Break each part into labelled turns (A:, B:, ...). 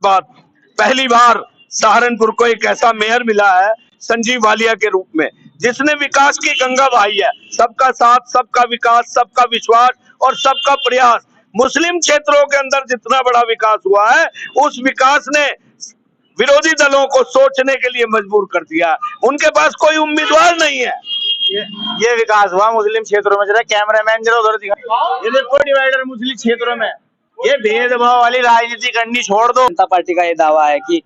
A: बात पहली बार सहारनपुर को एक ऐसा मेयर मिला है संजीव वालिया के रूप में, जिसने विकास की गंगा बहाई है। सबका साथ, सबका विकास, सबका विश्वास और सबका प्रयास। मुस्लिम क्षेत्रों के अंदर जितना बड़ा विकास हुआ है, उस विकास ने विरोधी दलों को सोचने के लिए मजबूर कर दिया। उनके पास कोई उम्मीदवार नहीं है।
B: ये विकास हुआ मुस्लिम क्षेत्रों में। जरा कैमरामैन जरा उधर दिखा, ये देखो डिवाइडर मुस्लिम क्षेत्रों में। ये भेदभाव वाली राजनीति करनी छोड़ दो।
C: जनता पार्टी का ये दावा है कि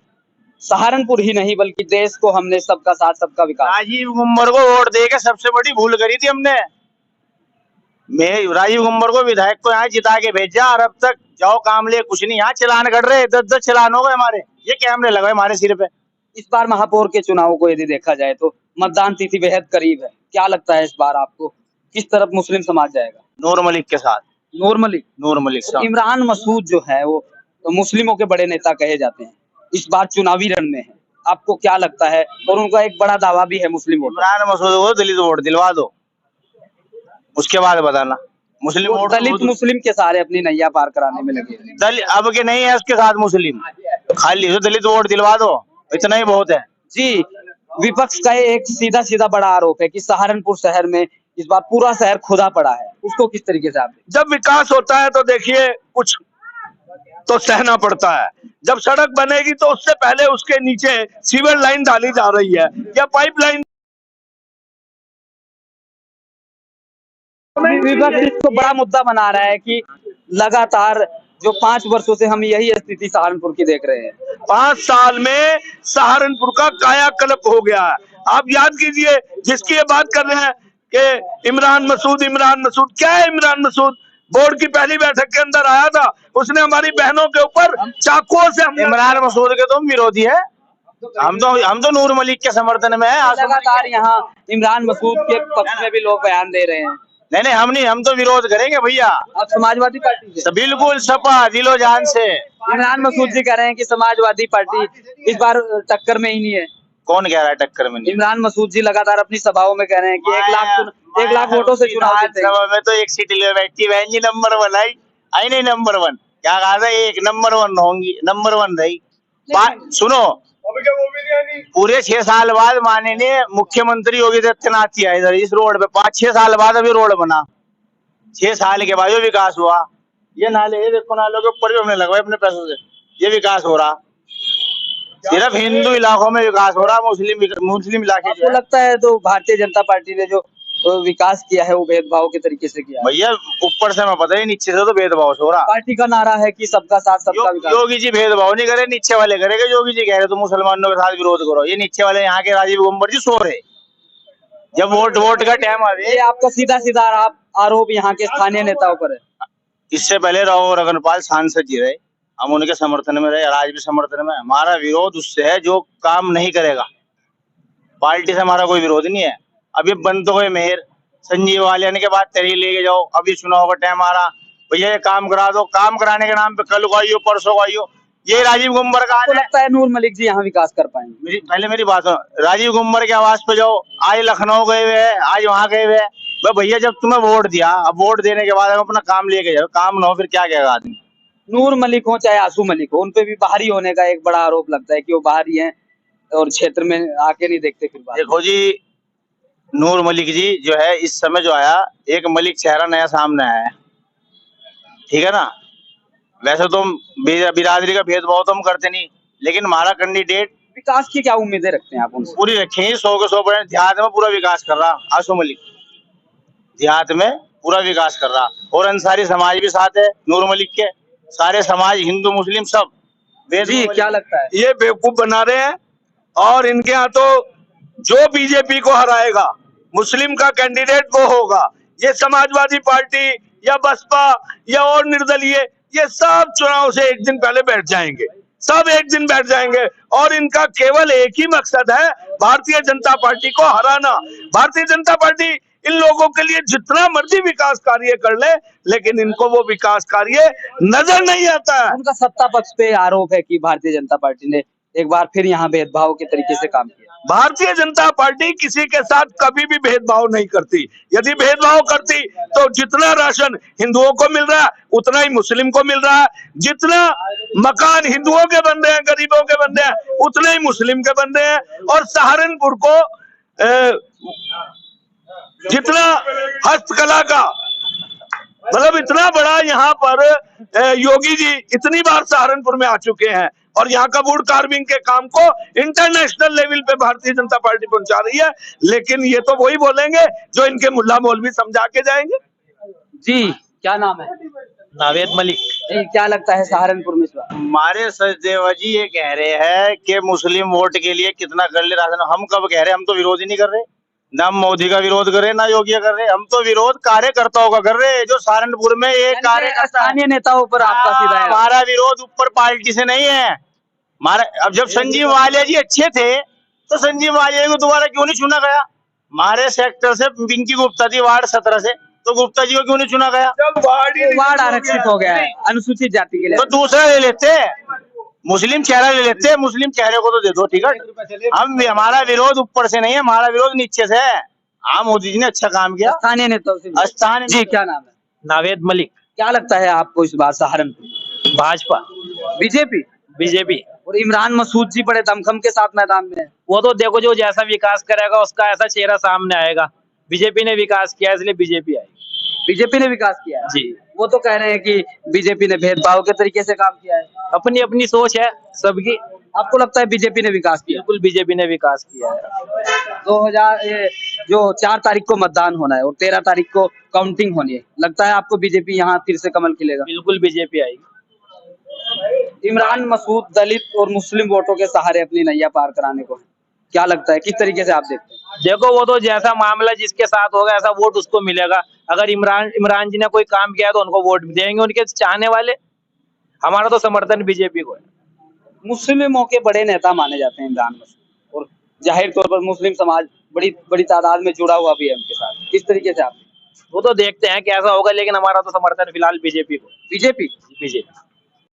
C: सहारनपुर ही नहीं बल्कि देश को हमने सबका साथ सबका विकास।
B: राजीव गुम्बर को वोट देके सबसे बड़ी भूल करी थी हमने। मैं राजीव गुम्बर को विधायक को यहाँ जिता के भेजा और अब तक जाओ काम ले कुछ नहीं। यहाँ चलान कर रहे 10-10 चलान हो गए हमारे, ये कैमरे लगे हमारे सिर पे।
C: इस बार महापौर के चुनाव को यदि देखा जाए तो मतदान तिथि बेहद करीब है। क्या लगता है इस बार आपको किस तरफ मुस्लिम समाज जाएगा?
B: नूर मलिक के साथ।
C: नूर मलिक
B: साहब।
C: इमरान मसूद जो है वो तो मुस्लिमों के बड़े नेता कहे जाते हैं, इस बार चुनावी रण में है। आपको क्या लगता है? और उनका एक बड़ा दावा भी है मुस्लिम वोट।
B: इमरान मसूद को दलित वोट दिलवा दो, उसके बाद बताना। मुस्लिम वोट
C: दलित मुस्लिम के सारे अपनी नैया पार कराने में लगे।
B: अब के नहीं है उसके साथ मुस्लिम, खाली तो दलित वोट दिलवा दो, इतना ही बहुत है
C: जी। विपक्ष का एक सीधा बड़ा आरोप है कि सहारनपुर शहर में इस बार पूरा शहर खुदा पड़ा है। उसको किस तरीके से आप?
A: जब विकास होता है तो देखिए कुछ तो सहना पड़ता है। जब सड़क बनेगी तो उससे पहले उसके नीचे सीवर लाइन डाली जा रही है या पाइपलाइन।
C: विपक्ष इसको बड़ा मुद्दा बना रहा है कि लगातार जो 5 वर्षों से हम यही स्थिति सहारनपुर की देख रहे हैं।
A: 5 साल में सहारनपुर का कायाकल्प हो गया है। आप याद कीजिए, जिसकी ये बात कर रहे हैं कि इमरान मसूद क्या है? इमरान मसूद बोर्ड की पहली बैठक के अंदर आया था, उसने हमारी बहनों के ऊपर चाकुओं से हमला।
B: इमरान मसूद के तुम विरोधी है, हम तो नूर मलिक के समर्थन में है।
C: लगातार यहाँ इमरान मसूद के पक्ष में भी लोग बयान दे रहे हैं।
B: नहीं, हम तो विरोध करेंगे भैया।
C: आप समाजवादी पार्टी से?
B: बिल्कुल सपा दिलो जान से।
C: इमरान मसूद जी कह रहे हैं कि समाजवादी पार्टी इस बार टक्कर में ही नहीं है।
B: कौन कह रहा है टक्कर में नहीं?
C: इमरान मसूद जी लगातार अपनी सभाओं में कह रहे हैं कि 1 लाख वोटों से चुनाव जीतेंगे।
B: में तो एक सीट ले बैठी बहन जी, नंबर 1 आई नहीं नंबर 1 क्या कहा था? एक नंबर 1 होंगी, नंबर 1 रही। सुनो, पूरे 6 साल बाद माननीय मुख्यमंत्री योगी आदित्यनाथ जी आए इधर इस रोड पे। 5-6 साल बाद अभी रोड बना, 6 साल के बाद जो विकास हुआ। ये नाले, ये देखो नालों के ऊपर भी हमने लगवाए अपने पैसों से। ये विकास हो रहा, सिर्फ हिंदू इलाकों में विकास हो रहा, मुस्लिम इलाके।
C: आपको लगता है तो भारतीय जनता पार्टी ने जो विकास किया है वो भेदभाव के तरीके से किया?
B: भैया ऊपर से मैं पता ही, नीचे से तो भेदभाव हो रहा।
C: पार्टी का नारा है कि सबका साथ सबका विकास।
B: योगी जी भेदभाव नहीं करे, नीचे वाले करेंगे। योगी जी कह रहे तो मुसलमानों के साथ विरोध करो, ये नीचे वाले यहाँ के राजीव गुम्बर जी सो रहे। जब वोट का टाइम आवे।
C: ये आपका सीधा आरोप यहाँ के स्थानीय नेताओं पर है?
B: इससे पहले राव रगनपाल सांसद जी रहे, हम उनके समर्थन में रहे और आज भी समर्थन में। हमारा विरोध उससे है जो काम नहीं करेगा। पार्टी से हमारा कोई विरोध नहीं है। अभी बंद तो गए मेयर संजीव वालिया ने के बाद तरी लेके जाओ, अभी चुनाव का टाइम आ रहा, भैया ये काम करा दो। काम कराने के नाम पे कल को आइयो, परसों को आइयो। ये राजीव गुम्बर का
C: लगता है नूर मलिक जी यहाँ विकास कर पाएंगे?
B: पहले मेरी बात सुनो, राजीव गुम्बर के आवाज पे जाओ। आज लखनऊ गए हुए है, आज वहां गए हुए है। भैया जब तुम्हें वोट दिया, अब वोट देने के बाद हम अपना काम लेके जाओ। काम ना हो फिर क्या कहेगा आदमी?
C: नूर मलिक हो चाहे आंसू मलिक हो, उनपे भी बाहरी होने का एक बड़ा आरोप लगता है कि वो बाहरी हैं और क्षेत्र में आके नहीं देखते। फिर
B: देखो जी, नूर मलिक जी जो है इस समय जो आया, एक मलिक चेहरा नया सामने आया है, ठीक है ना। वैसे तो बिरादरी का भेदभाव तो हम करते नहीं, लेकिन हमारा कैंडिडेट
C: विकास की क्या उम्मीदें रखते हैं आप उनसे?
B: पूरी रखेंगे, 100 के 100%। देहात में पूरा विकास कर रहा आंसू मलिक, देहात में पूरा विकास कर रहा। और अंसारी समाज भी साथ है नूर मलिक के, सारे समाज हिंदू मुस्लिम सब।
C: जी क्या लगता है?
A: ये बेवकूफ बना रहे हैं और इनके यहाँ तो जो बीजेपी को हराएगा मुस्लिम का कैंडिडेट वो होगा। ये समाजवादी पार्टी या बसपा या और निर्दलीय, ये सब चुनाव से एक दिन पहले बैठ जाएंगे, सब एक दिन बैठ जाएंगे और इनका केवल एक ही मकसद है, भारतीय जनता पार्टी को हराना। भारतीय जनता पार्टी इन लोगों के लिए जितना मर्जी विकास कार्य कर ले, लेकिन इनको वो विकास कार्य नजर नहीं आता है।
C: उनका सत्ता पक्ष पे आरोप है कि भारतीय जनता पार्टी ने एक बार फिर यहाँ भेदभाव के तरीके से काम किया।
A: भारतीय जनता पार्टी किसी के साथ कभी भी भेदभाव नहीं करती। यदि भेदभाव करती तो जितना राशन हिंदुओं को मिल रहा है उतना ही मुस्लिम को मिल रहा है, जितना मकान हिंदुओं के बन रहे उतने ही मुस्लिम के बन रहे हैं। और सहारनपुर को जितना हस्तकला का मतलब इतना बड़ा यहाँ पर योगी जी इतनी बार सहारनपुर में आ चुके हैं और यहाँ का वुड कार्विंग के काम को इंटरनेशनल लेवल पे भारतीय जनता पार्टी पहुंचा रही है। लेकिन ये तो वही बोलेंगे जो इनके मुल्ला मौलवी समझा के जाएंगे।
C: जी क्या नाम है?
B: नावेद मलिक।
C: जी क्या लगता है सहारनपुर में इस बार?
B: हमारे सचदेवा जी ये कह रहे हैं कि मुस्लिम वोट के लिए कितना कर ले राशन। हम कब कह रहे हैं? हम तो विरोध ही नहीं कर रहे, ना मोदी का विरोध कर रहे ना योगी का कर रहे। हम तो विरोध कार्यकर्ताओं का कर रहे, जो सहारनपुर में एक कार्यकर्ता
C: स्थानीय नेताओं पर आपका सीधा है।
B: हमारा विरोध ऊपर पार्टी से नहीं है हमारा। अब जब संजीव वालिया जी अच्छे थे तो संजीव वालिया को दोबारा क्यों नहीं चुना गया? हमारे सेक्टर से पिंकी गुप्ता जी वार्ड 17 से, तो गुप्ता जी को क्यों नहीं चुना गया?
A: जब
C: वार्ड आरक्षित हो गया है अनुसूचित जाति के लिए,
B: तो दूसरा ले लेते, मुस्लिम चेहरा ले लेते। मुस्लिम चेहरे को तो दे दो टिकट। हमारा विरोध ऊपर से नहीं है, हमारा विरोध नीचे से है। हाँ मोदी जी ने अच्छा काम किया।
C: स्थानीय नेताओं से।
B: स्थानीय
C: जी क्या नाम है?
B: नावेद मलिक।
C: क्या लगता है आपको इस बार सहारनपुर?
B: भाजपा
C: बीजेपी।
B: बीजेपी।
C: और इमरान मसूद जी बड़े दमखम के साथ मैदान में है।
B: वो तो देखो जो जैसा विकास करेगा उसका ऐसा चेहरा सामने आएगा। बीजेपी ने विकास किया इसलिए बीजेपी आई।
C: बीजेपी ने विकास किया है
B: जी।
C: वो तो कह रहे हैं कि बीजेपी ने भेदभाव के तरीके से काम किया है।
B: अपनी अपनी सोच है सबकी।
C: आपको लगता है बीजेपी ने विकास किया?
B: बिल्कुल बीजेपी ने विकास किया है।
C: 4 तारीख को मतदान होना है और 13 तारीख को काउंटिंग होनी है। लगता है आपको बीजेपी यहाँ फिर से कमल खिलेगा?
B: बिल्कुल बीजेपी आएगी।
C: इमरान मसूद दलित और मुस्लिम वोटों के सहारे अपनी नैया पार कराने को है। क्या लगता है किस तरीके से आप देखते हैं?
B: देखो वो तो जैसा मामला जिसके साथ होगा ऐसा वोट उसको मिलेगा। अगर इमरान जी ने कोई काम किया तो उनको वोट देंगे उनके चाहने वाले। हमारा तो समर्थन बीजेपी को है।
C: मुस्लिमों के बड़े नेता माने जाते हैं इमरान मसूद और जाहिर तौर पर मुस्लिम समाज बड़ी तादाद में जुड़ा हुआ भी है उनके साथ। किस तरीके से आप?
B: वो तो देखते हैं कैसा होगा, लेकिन हमारा तो समर्थन फिलहाल बीजेपी को।
C: बीजेपी।